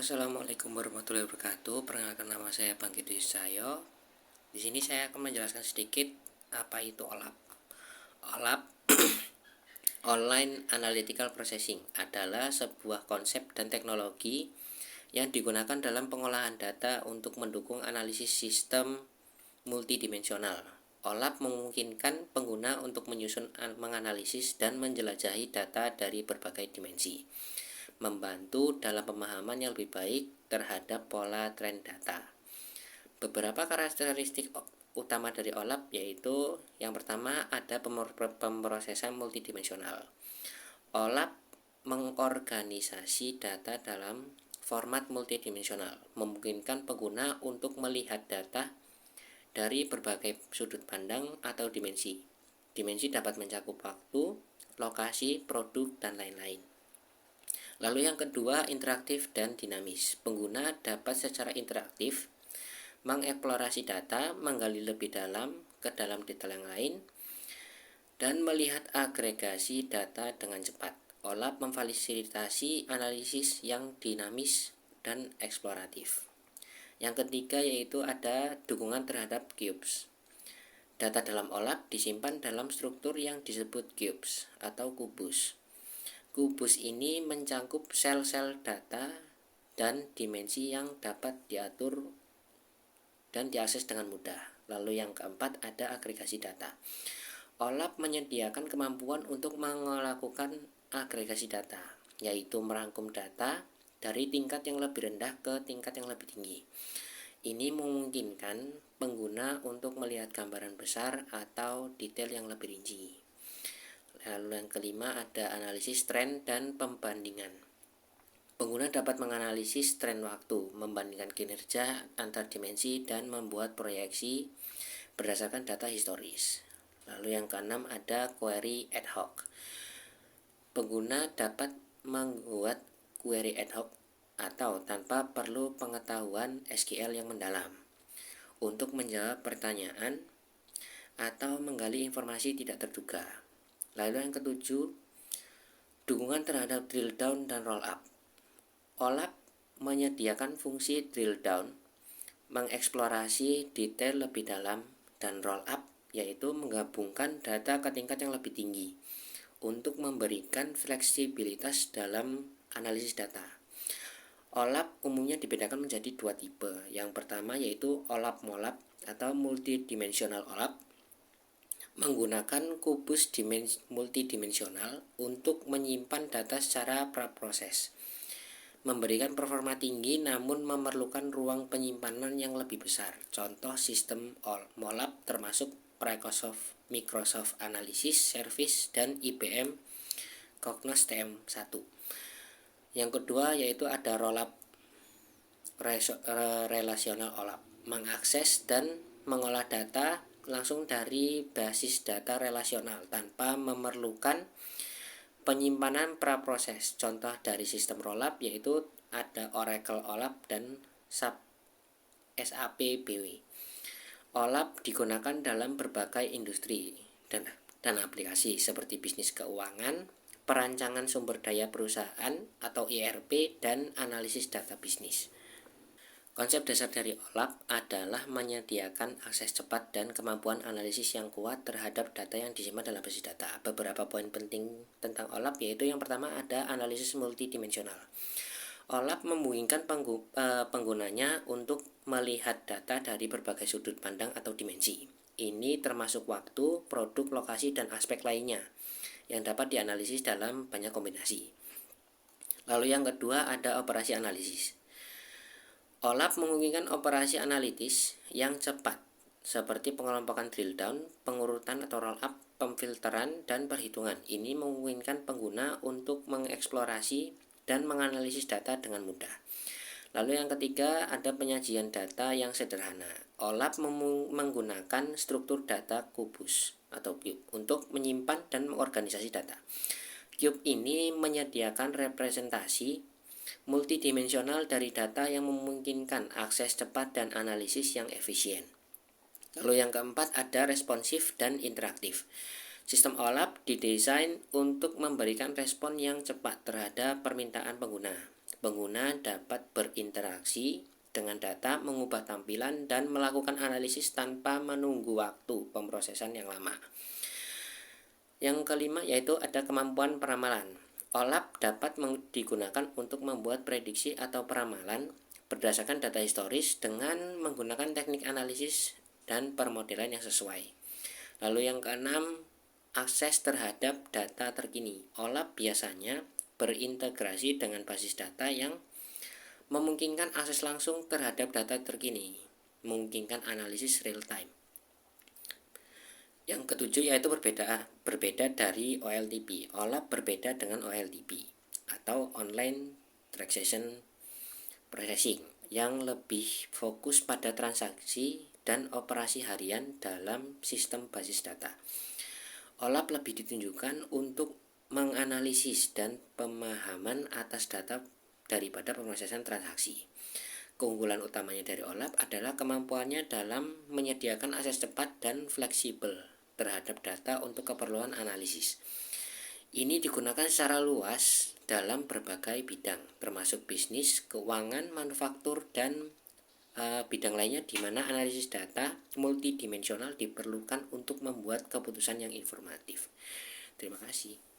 Assalamualaikum warahmatullahi wabarakatuh. Perkenalkan, nama saya Bangkit Sayo. Di sini saya akan menjelaskan sedikit apa itu OLAP. OLAP Online Analytical Processing adalah sebuah konsep dan teknologi yang digunakan dalam pengolahan data untuk mendukung analisis sistem multidimensional. OLAP memungkinkan pengguna untuk menyusun, menganalisis, dan menjelajahi data dari berbagai dimensi, membantu dalam pemahaman yang lebih baik terhadap pola tren data. Beberapa karakteristik utama dari OLAP yaitu yang pertama ada pemrosesan multidimensional. OLAP mengorganisasi data dalam format multidimensional, memungkinkan pengguna untuk melihat data dari berbagai sudut pandang atau dimensi. Dimensi dapat mencakup waktu, lokasi, produk, dan lain-lain. Lalu yang kedua, interaktif dan dinamis. Pengguna dapat secara interaktif mengeksplorasi data, menggali lebih dalam ke dalam detail yang lain, dan melihat agregasi data dengan cepat. OLAP memfasilitasi analisis yang dinamis dan eksploratif. Yang ketiga yaitu ada dukungan terhadap cubes. Data dalam OLAP disimpan dalam struktur yang disebut cubes atau kubus. Kubus ini mencakup sel-sel data dan dimensi yang dapat diatur dan diakses dengan mudah. Lalu yang keempat ada agregasi data. OLAP menyediakan kemampuan untuk melakukan agregasi data, yaitu merangkum data dari tingkat yang lebih rendah ke tingkat yang lebih tinggi. Ini memungkinkan pengguna untuk melihat gambaran besar atau detail yang lebih rinci. Lalu yang kelima ada analisis tren dan pembandingan. Pengguna dapat menganalisis tren waktu, membandingkan kinerja antar dimensi, dan membuat proyeksi berdasarkan data historis. Lalu yang keenam ada query ad hoc. Pengguna dapat membuat query ad hoc atau tanpa perlu pengetahuan SQL yang mendalam untuk menjawab pertanyaan atau menggali informasi tidak terduga. Lalu yang ketujuh, dukungan terhadap drill down dan roll up. OLAP menyediakan fungsi drill down, mengeksplorasi detail lebih dalam, dan roll up yaitu menggabungkan data ke tingkat yang lebih tinggi untuk memberikan fleksibilitas dalam analisis data. OLAP umumnya dibedakan menjadi dua tipe. Yang pertama yaitu OLAP-MOLAP atau multidimensional OLAP, menggunakan kubus multidimensional untuk menyimpan data secara praproses, memberikan performa tinggi namun memerlukan ruang penyimpanan yang lebih besar. Contoh sistem MOLAP termasuk Microsoft Analysis Service dan IBM Cognos TM1. Yang kedua yaitu ada rollup relational OLAP, mengakses dan mengolah data langsung dari basis data relasional tanpa memerlukan penyimpanan praproses. Contoh dari sistem rollup yaitu ada Oracle OLAP dan SAP BW. OLAP digunakan dalam berbagai industri dan aplikasi seperti bisnis keuangan, perancangan sumber daya perusahaan atau ERP, dan analisis data bisnis. Konsep dasar dari OLAP adalah menyediakan akses cepat dan kemampuan analisis yang kuat terhadap data yang disimpan dalam basis data. Beberapa poin penting tentang OLAP yaitu yang pertama ada analisis multidimensional. OLAP memungkinkan penggunanya untuk melihat data dari berbagai sudut pandang atau dimensi. Ini termasuk waktu, produk, lokasi, dan aspek lainnya yang dapat dianalisis dalam banyak kombinasi. Lalu yang kedua ada operasi analisis. OLAP memungkinkan operasi analitis yang cepat seperti pengelompokan drill down, pengurutan atau roll up, pemfilteran, dan perhitungan. Ini memungkinkan pengguna untuk mengeksplorasi dan menganalisis data dengan mudah. Lalu yang ketiga ada penyajian data yang sederhana. OLAP menggunakan struktur data kubus atau cube untuk menyimpan dan mengorganisasi data. Cube ini menyediakan representasi multidimensional dari data yang memungkinkan akses cepat dan analisis yang efisien. Lalu yang keempat ada responsif dan interaktif. Sistem OLAP didesain untuk memberikan respon yang cepat terhadap permintaan pengguna. Pengguna dapat berinteraksi dengan data, mengubah tampilan, dan melakukan analisis tanpa menunggu waktu pemrosesan yang lama. Yang kelima yaitu ada kemampuan peramalan. OLAP dapat digunakan untuk membuat prediksi atau peramalan berdasarkan data historis dengan menggunakan teknik analisis dan permodelan yang sesuai. Lalu yang keenam, akses terhadap data terkini. OLAP biasanya berintegrasi dengan basis data yang memungkinkan akses langsung terhadap data terkini, memungkinkan analisis real time. Yang ketujuh yaitu berbeda dari OLTP. OLAP berbeda dengan OLTP atau Online Transaction Processing yang lebih fokus pada transaksi dan operasi harian dalam sistem basis data. OLAP lebih ditunjukkan untuk menganalisis dan pemahaman atas data daripada pemrosesan transaksi. Keunggulan utamanya dari OLAP adalah kemampuannya dalam menyediakan akses cepat dan fleksibel terhadap data untuk keperluan analisis. Ini digunakan secara luas dalam berbagai bidang, termasuk bisnis, keuangan, manufaktur, dan bidang lainnya di mana analisis data multidimensional diperlukan untuk membuat keputusan yang informatif. Terima kasih.